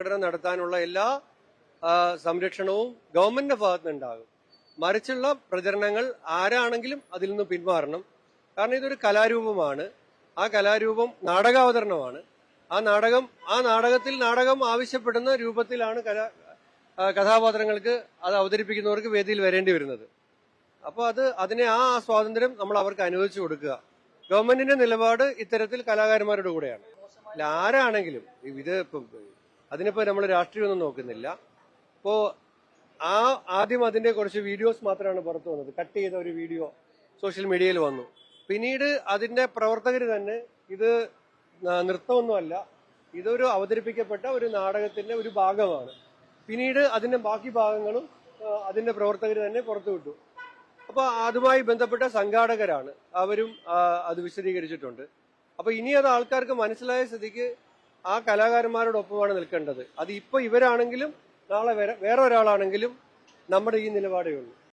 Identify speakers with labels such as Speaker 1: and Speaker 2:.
Speaker 1: പ്രകടനം നടത്താനുള്ള എല്ലാ സംരക്ഷണവും ഗവൺമെന്റിന്റെ ഭാഗത്തുനിന്നുണ്ടാകും. മറിച്ചുള്ള പ്രചരണങ്ങൾ ആരാണെങ്കിലും അതിൽ നിന്ന് പിന്മാറണം. കാരണം ഇതൊരു കലാരൂപമാണ്. ആ കലാരൂപം നാടകാവതരണമാണ്. ആ നാടകം ആവശ്യപ്പെടുന്ന രൂപത്തിലാണ് കഥാപാത്രങ്ങൾക്ക് അത് അവതരിപ്പിക്കുന്നവർക്ക് വേദിയിൽ വരേണ്ടി വരുന്നത്. അപ്പോൾ അതിനെ ആ സ്വാതന്ത്ര്യം നമ്മൾ അവർക്ക് അനുവദിച്ചു കൊടുക്കുക. ഗവൺമെന്റിന്റെ നിലപാട് ഇത്തരത്തിൽ കലാകാരന്മാരുടെ കൂടെയാണ്. അല്ല, ആരാണെങ്കിലും അതിനിപ്പോ നമ്മൾ രാഷ്ട്രീയമൊന്നും നോക്കുന്നില്ല. ഇപ്പോ ആദ്യം അതിന്റെ കുറച്ച് വീഡിയോസ് മാത്രമാണ് പുറത്തു വന്നത്. കട്ട് ചെയ്ത ഒരു വീഡിയോ സോഷ്യൽ മീഡിയയിൽ വന്നു. പിന്നീട് അതിന്റെ പ്രവർത്തകർ തന്നെ ഇത് നൃത്തമൊന്നുമല്ല, ഇതൊരു അവതരിപ്പിക്കപ്പെട്ട ഒരു നാടകത്തിന്റെ ഒരു ഭാഗമാണ്. പിന്നീട് അതിന്റെ ബാക്കി ഭാഗങ്ങളും അതിന്റെ പ്രവർത്തകർ തന്നെ പുറത്തുവിട്ടു. അപ്പൊ അതുമായി ബന്ധപ്പെട്ട സംഘാടകരാണ്, അവരും അത് വിശദീകരിച്ചിട്ടുണ്ട്. അപ്പൊ ഇനി അത് ആൾക്കാർക്ക് മനസ്സിലായ സ്ഥിതിക്ക് ആ കലാകാരന്മാരോടൊപ്പമാണ് നിൽക്കേണ്ടത്. അത് ഇപ്പൊ ഇവരാണെങ്കിലും നാളെ വേറെ ഒരാളാണെങ്കിലും നമ്മുടെ ഈ നിലപാടേ ഉള്ളൂ.